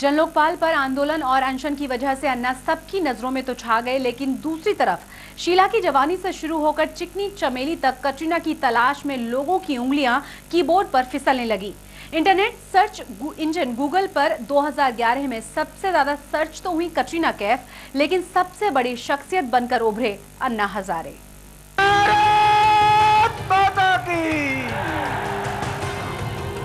जन लोकपाल पर आंदोलन और अनशन की वजह से अन्ना सबकी नजरों में तो छा गए, लेकिन दूसरी तरफ शीला की जवानी से शुरू होकर चिकनी चमेली तक कटरीना की तलाश में लोगों की उंगलियां कीबोर्ड पर फिसलने लगी। इंटरनेट सर्च इंजन गूगल पर 2011 में सबसे ज्यादा सर्च तो हुई कटरीना कैफ, लेकिन सबसे बड़ी शख्सियत बनकर उभरे अन्ना हजारे।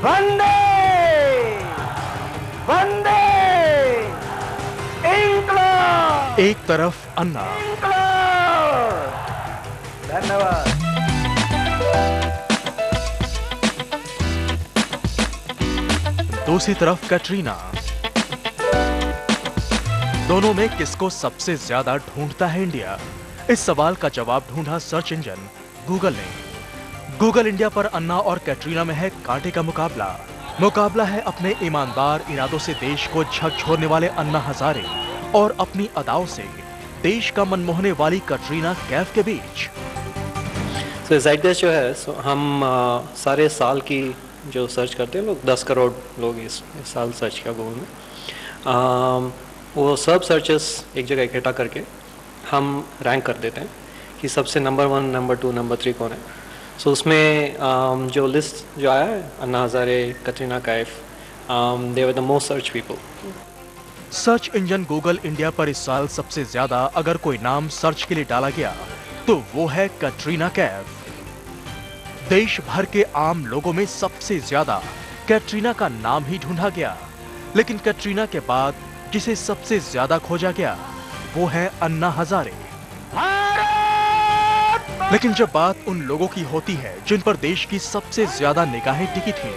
वंदे वंदे इंकलाब। एक तरफ अन्ना, धन्यवाद। दूसरी तरफ कटरीना। दोनों में किसको सबसे ज्यादा ढूंढता है इंडिया? इस सवाल का जवाब ढूंढा सर्च इंजन गूगल ने। गूगल इंडिया पर अन्ना और कटरीना में है कांटे का मुकाबला है अपने ईमानदार इरादों से देश को झकझोरने वाले अन्ना हजारे और अपनी अदाओं से देश का मन मोहने वाली कटरीना कैफ के बीच। ज़ाइडगेस्ट जो है हम सारे साल की जो सर्च करते हैं लोग, 10 करोड़ लोग इस साल सर्च किया गूगल में। वो सब सर्चेस एक जगह इकट्ठा करके हम रैंक कर देते हैं कि सबसे नंबर 1, नंबर 2, नंबर 3 कौन है। सो उसमें जो लिस्ट जो आया है, Anna Hazare, Katrina Kaif, they were the most search people. Search engine Google India पर इस साल सबसे ज्यादा अगर कोई नाम सर्च के लिए डाला गया तो वो है कटरीना कैफ। देश भर के आम लोगों में सबसे ज्यादा कटरीना का नाम ही ढूंढा गया, लेकिन कटरीना के बाद जिसे सबसे ज्यादा खोजा गया वो है अन्ना हजारे। लेकिन जब बात उन लोगों की होती है जिन पर देश की सबसे ज्यादा निगाहें टिकी थी,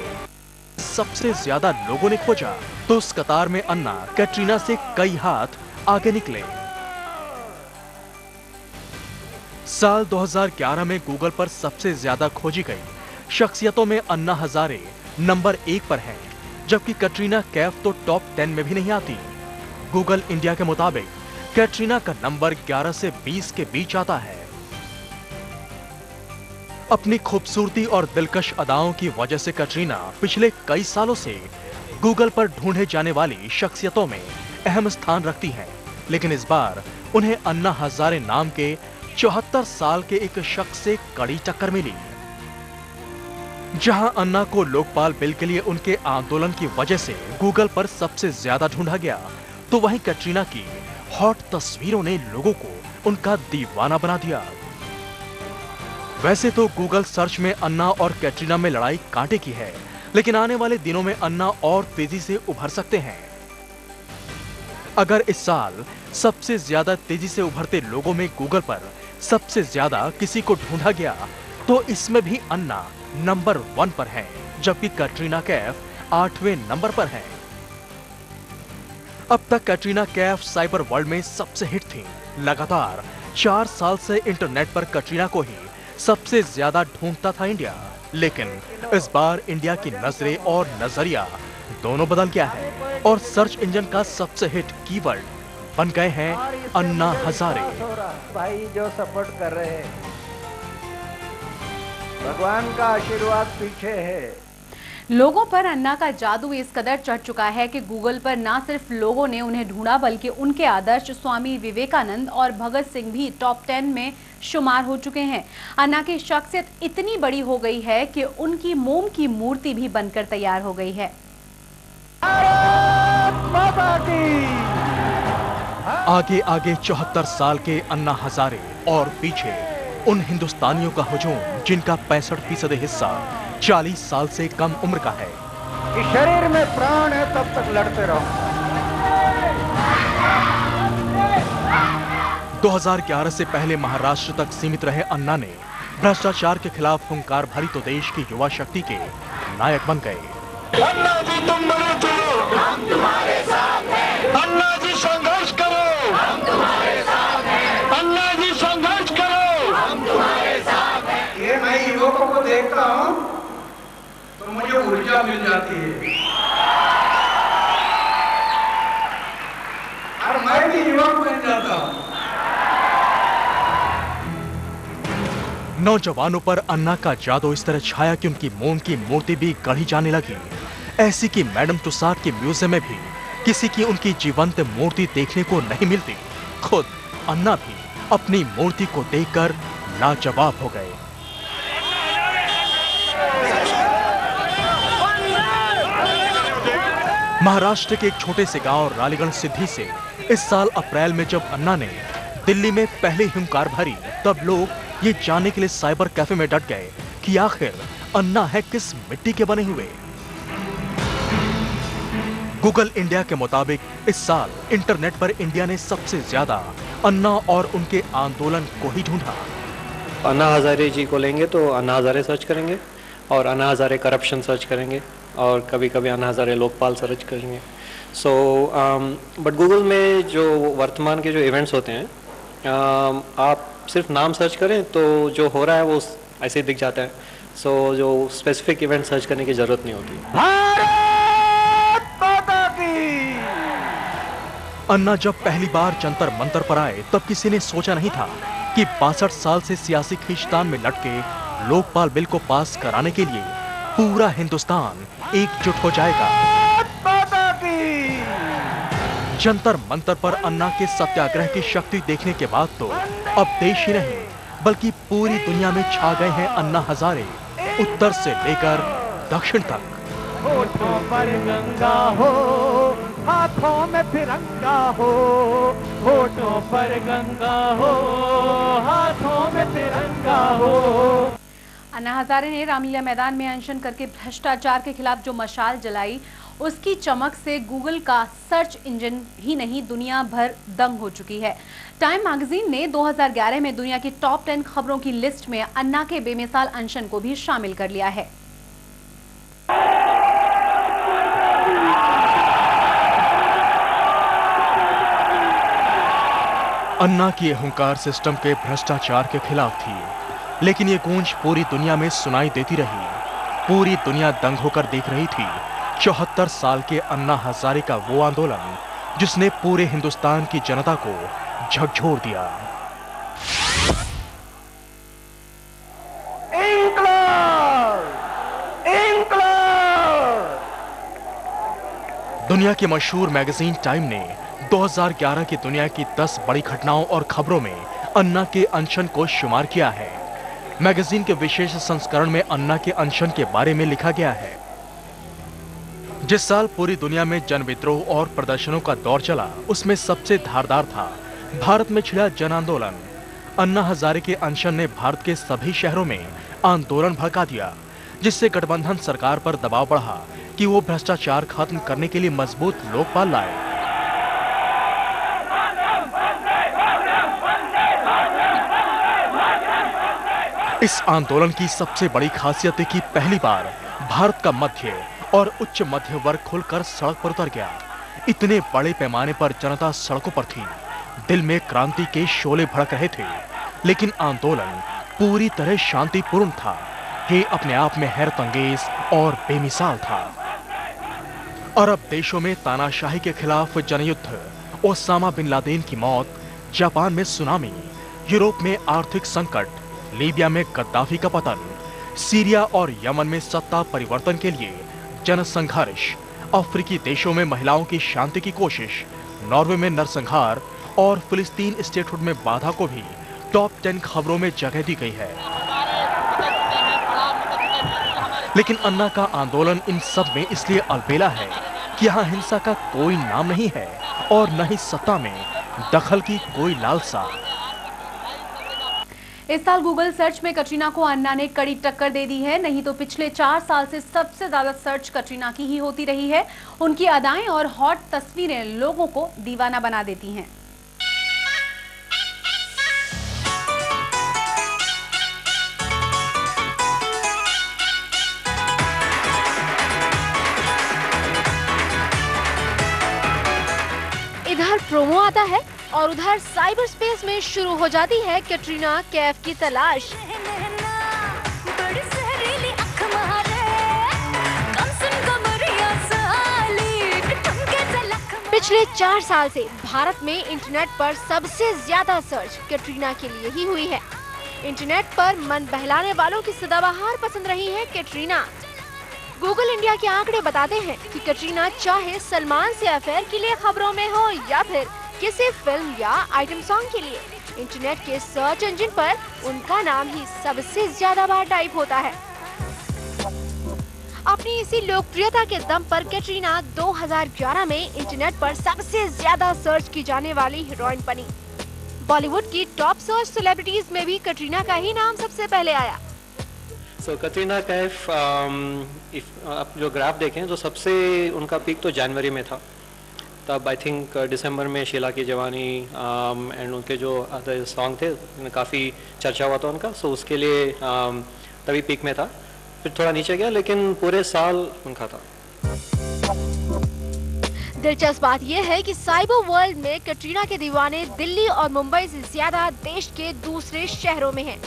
सबसे ज्यादा लोगों ने खोजा, तो उस कतार में अन्ना कटरीना से कई हाथ आगे निकले। साल 2011 में गूगल पर सबसे ज्यादा खोजी गई शख्सियतों में अन्ना हजारे नंबर 1 पर हैं, जबकि कटरीना कैफ तो टॉप 10 में भी नहीं आती। गूगल इंडिया के मुताबिक कटरीना का नंबर 11 से 20 के बीच आता है। अपनी खूबसूरती और दिलकश अदाओं की वजह से कटरीना पिछले कई सालों से गूगल पर ढूंढे जाने वाली शख्सियतों में अहम स्थान रखती हैं, लेकिन इस बार उन्हें अन्ना हजारे नाम के 74 साल के एक शख्स से कड़ी टक्कर मिली। जहां अन्ना को लोकपाल बिल के लिए उनके आंदोलन की वजह से गूगल पर सबसे ज्यादा ढूंढा गया, तो वहीं कटरीना की हॉट तस्वीरों ने लोगों को उनका दीवाना बना दिया। वैसे तो गूगल सर्च में अन्ना और कैटरीना में लड़ाई कांटे की है, लेकिन आने वाले दिनों में अन्ना और तेजी से उभर सकते हैं। अगर इस साल सबसे ज्यादा तेजी से उभरते लोगों में गूगल पर सबसे ज्यादा किसी को ढूंढा गया, तो इसमें भी अन्ना नंबर 1 पर है, जबकि कटरीना कैफ 8वें नंबर पर है। अब तक कटरीना कैफ साइबर वर्ल्ड में सबसे हिट थी। लगातार 4 साल से इंटरनेट पर कटरीना को ही सबसे ज्यादा ढूंढता था इंडिया, लेकिन इस बार इंडिया की नजरें और नजरिया दोनों बदल गया है और सर्च इंजन का सबसे हिट कीवर्ड बन गए हैं अन्ना हजारे। भाई जो सपोर्ट कर रहे हैं, भगवान का आशीर्वाद पीछे है। लोगों पर अन्ना का जादू इस कदर चढ़ चुका है कि गूगल पर ना सिर्फ लोगों ने उन्हें ढूंढा, बल्कि उनके आदर्श स्वामी विवेकानंद और भगत सिंह भी टॉप 10 में शुमार हो चुके हैं। अन्ना की शख्सियत इतनी बड़ी हो गई है कि उनकी मोम की मूर्ति भी बनकर तैयार हो गई है। आगे आगे 74 साल के अन्ना हजारे और पीछे उन हिंदुस्तानियों का हुजूम जिनका 65% हिस्सा 40 साल से कम उम्र का है। कि शरीर में प्राण है तब तक लड़ते रहो। 2011 से पहले महाराष्ट्र तक सीमित रहे अन्ना ने भ्रष्टाचार के खिलाफ हुंकार भरी तो देश की युवा शक्ति के नायक बन गए। अन्ना जी तुम बड़े चलो, हम तुम्हारे साथ हैं। अन्ना जी संघर्ष करो, हम तुम्हारे साथ हैं। अन्ना जी संघर्ष करो, हम तुम्हारे साथ हैं। ये मैं युवकों को देखता हूँ तो मुझे ऊर्जा मिल जाती है और मैं भी युवक बन जाता हूँ। नौजवानों पर अन्ना का जादू इस तरह छाया कि उनकी मोम की मूर्ति भी गढ़ी जाने लगी। ऐसी कि मैडम तुसाद के म्यूजियम में भी किसी की उनकी जीवंत मूर्ति देखने को नहीं मिलती। खुद अन्ना भी अपनी मूर्ति को देखकर लाजवाब हो गए। महाराष्ट्र के एक छोटे से गांव रालीगढ़ सिद्धि से इस साल अप्रैल में जब अन्ना ने दिल्ली में पहली हुंकार भरी, तब लोग ये जानने के लिए साइबर कैफे में डट गए कि आखिर अन्ना है किस मिट्टी के बने हुए। गूगल इंडिया के मुताबिक इस साल इंटरनेट पर इंडिया ने सबसे ज्यादा अन्ना और उनके आंदोलन को ही ढूंढा। अन्ना हजारे जी को लेंगे तो अन्ना हजारे सर्च करेंगे, और अन्ना हजारे करप्शन सर्च करेंगे, और कभी कभी अन्ना हजारे लोकपाल सर्च करेंगे। बट गूगल में जो वर्तमान के जो इवेंट्स होते हैं, आप सिर्फ नाम सर्च करें तो जो हो रहा है वो ऐसे ही दिख जाता है। जो स्पेसिफिक इवेंट सर्च करने की जरूरत नहीं होती। अन्ना जब पहली बार जंतर मंतर पर आए तब किसी ने सोचा नहीं था कि 62 साल से सियासी खींचतान में लटके लोकपाल बिल को पास कराने के लिए पूरा हिंदुस्तान एकजुट हो जाएगा। जंतर मंतर पर अन्ना के सत्याग्रह की शक्ति देखने के बाद तो अब देश ही नहीं बल्कि पूरी दुनिया में छा गए हैं अन्ना हजारे, उत्तर से लेकर दक्षिण तक। होठों पर गंगा हो, हाथों में तिरंगा हो, होठों पर गंगा हो, हाथों में तिरंगा हो। अन्ना हजारे ने रामलीला मैदान में अनशन करके भ्रष्टाचार के खिलाफ जो मशाल जलाई, उसकी चमक से गूगल का सर्च इंजन ही नहीं दुनिया भर दंग हो चुकी है। टाइम मैगजीन ने 2011 में दुनिया की टॉप 10 खबरों की लिस्ट में अन्ना के बेमिसाल अनशन को भी शामिल कर लिया है। अन्ना की यह हुंकार सिस्टम के भ्रष्टाचार के खिलाफ थी, लेकिन ये गूंज पूरी दुनिया में सुनाई देती रही। पूरी दुनिया दंग होकर देख रही थी 74 साल के अन्ना हजारे का वो आंदोलन जिसने पूरे हिंदुस्तान की जनता को झकझोर दिया। दुनिया की मशहूर मैगजीन टाइम ने 2011 की दुनिया की 10 बड़ी घटनाओं और खबरों में अन्ना के अनशन को शुमार किया है। मैगजीन के विशेष संस्करण में अन्ना के अनशन के बारे में लिखा गया है। जिस साल पूरी दुनिया में जन विद्रोह और प्रदर्शनों का दौर चला, उसमें सबसे धारदार था भारत में छिड़ा जन आंदोलन। अन्ना हजारे के अनशन ने भारत के सभी शहरों में आंदोलन भड़का दिया, जिससे गठबंधन सरकार पर दबाव बढ़ा कि वो भ्रष्टाचार खत्म करने के लिए मजबूत लोकपाल लाए। इस आंदोलन की सबसे बड़ी खासियत है कि पहली बार भारत का मध्य और उच्च मध्य वर्ग खुलकर सड़क पर उतर गया। इतने बड़े पैमाने पर जनता सड़कों पर थी, दिल में क्रांति के शोले भड़क रहे थे, लेकिन आंदोलन पूरी तरह शांतिपूर्ण था। ये अपने आप में हैरत अंगेज और बेमिसाल था। अरब देशों में तानाशाही के खिलाफ जनयुद्ध, ओसामा बिन लादेन की मौत, जापान में सुनामी, यूरोप में आर्थिक संकट, लीबिया में गद्दाफी का पतन, सीरिया और यमन में सत्ता परिवर्तन के लिए जनसंघर्ष, अफ्रीकी देशों में महिलाओं की शांति की कोशिश, नॉर्वे में नरसंहार और फिलिस्तीन स्टेटहुड में बाधा को भी टॉप 10 खबरों में जगह दी गई है। लेकिन अन्ना का आंदोलन इन सब में इसलिए अलबेला है कि यहाँ हिंसा का कोई नाम नहीं है और न ही सत्ता में दखल की कोई लालसा। इस साल गूगल सर्च में कटरीना को अन्ना ने कड़ी टक्कर दे दी है। नहीं तो पिछले 4 साल से सबसे ज्यादा सर्च कटरीना की ही होती रही है। उनकी अदाएं और हॉट तस्वीरें लोगों को दीवाना बना देती हैं। इधर प्रोमो आता है और उधर साइबर स्पेस में शुरू हो जाती है कैटरीना कैफ की तलाश। पिछले 4 साल से भारत में इंटरनेट पर सबसे ज्यादा सर्च कैटरीना के लिए ही हुई है। इंटरनेट पर मन बहलाने वालों की सदाबहार पसंद रही है कैटरीना। गूगल इंडिया के आंकड़े बताते हैं कि कटरीना चाहे सलमान से अफेयर के लिए खबरों में हो या फिर किसी फिल्म या आइटम सॉन्ग के लिए, इंटरनेट के सर्च इंजन पर उनका नाम ही सबसे ज्यादा बार टाइप होता है। अपनी इसी लोकप्रियता के दम पर कटरीना 2011 में इंटरनेट पर सबसे ज्यादा सर्च की जाने वाली हीरोइन बनी। बॉलीवुड की टॉप सर्च सेलिब्रिटीज में भी कटरीना का ही नाम सबसे पहले आया। कटरीना कैफ, आप जो ग्राफ देखें तो सबसे उनका पीक तो जनवरी में था। तब आई थिंक दिसंबर में शीला की जवानी एंड उनके जो अदर सॉन्ग थे काफ़ी चर्चा हुआ था उनका, सो उसके लिए तभी पीक में था। फिर थोड़ा नीचे गया लेकिन पूरे साल उनका था। दिलचस्प बात यह है कि साइबर वर्ल्ड में कटरीना के दीवाने दिल्ली और मुंबई से ज्यादा देश के दूसरे शहरों में हैं।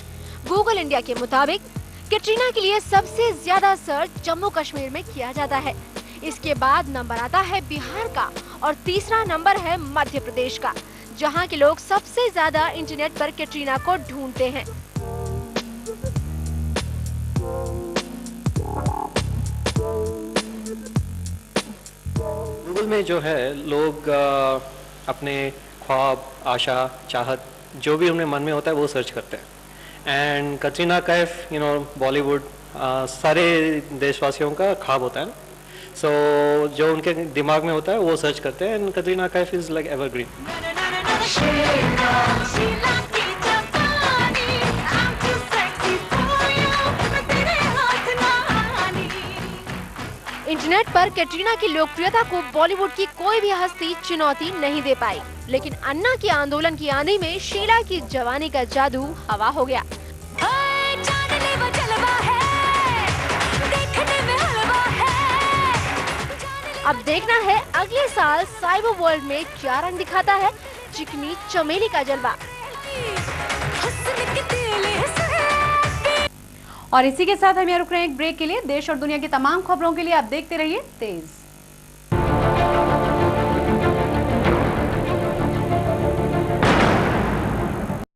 गूगल इंडिया के मुताबिक कटरीना के लिए सबसे ज्यादा सर्च जम्मू कश्मीर में किया जाता है। इसके बाद नंबर आता है बिहार का और तीसरा नंबर है मध्य प्रदेश का, जहां के लोग सबसे ज्यादा इंटरनेट पर कटरीना को ढूंढते हैं। गूगल में जो है लोग अपने ख्वाब, आशा, चाहत जो भी उन्हें मन में होता है वो सर्च करते हैं। एंड कटरीना कैफ बॉलीवुड सारे देशवासियों का ख्वाब होता है ना, सो जो उनके दिमाग में होता है वो सर्च करते हैं। And Katrina Kaif is like evergreen. Internet पर कटरीना की लोकप्रियता को बॉलीवुड की कोई भी हस्ती चुनौती नहीं दे पाई, लेकिन अन्ना के आंदोलन की आंधी में शीला की जवानी का जादू हवा हो गया। अब देखना है अगले साल साइबर वर्ल्ड में क्या रंग दिखाता है चिकनी चमेली का जलवा। और इसी के साथ हम यहाँ रुक रहे हैं एक ब्रेक के लिए। देश और दुनिया की तमाम खबरों के लिए आप देखते रहिए तेज।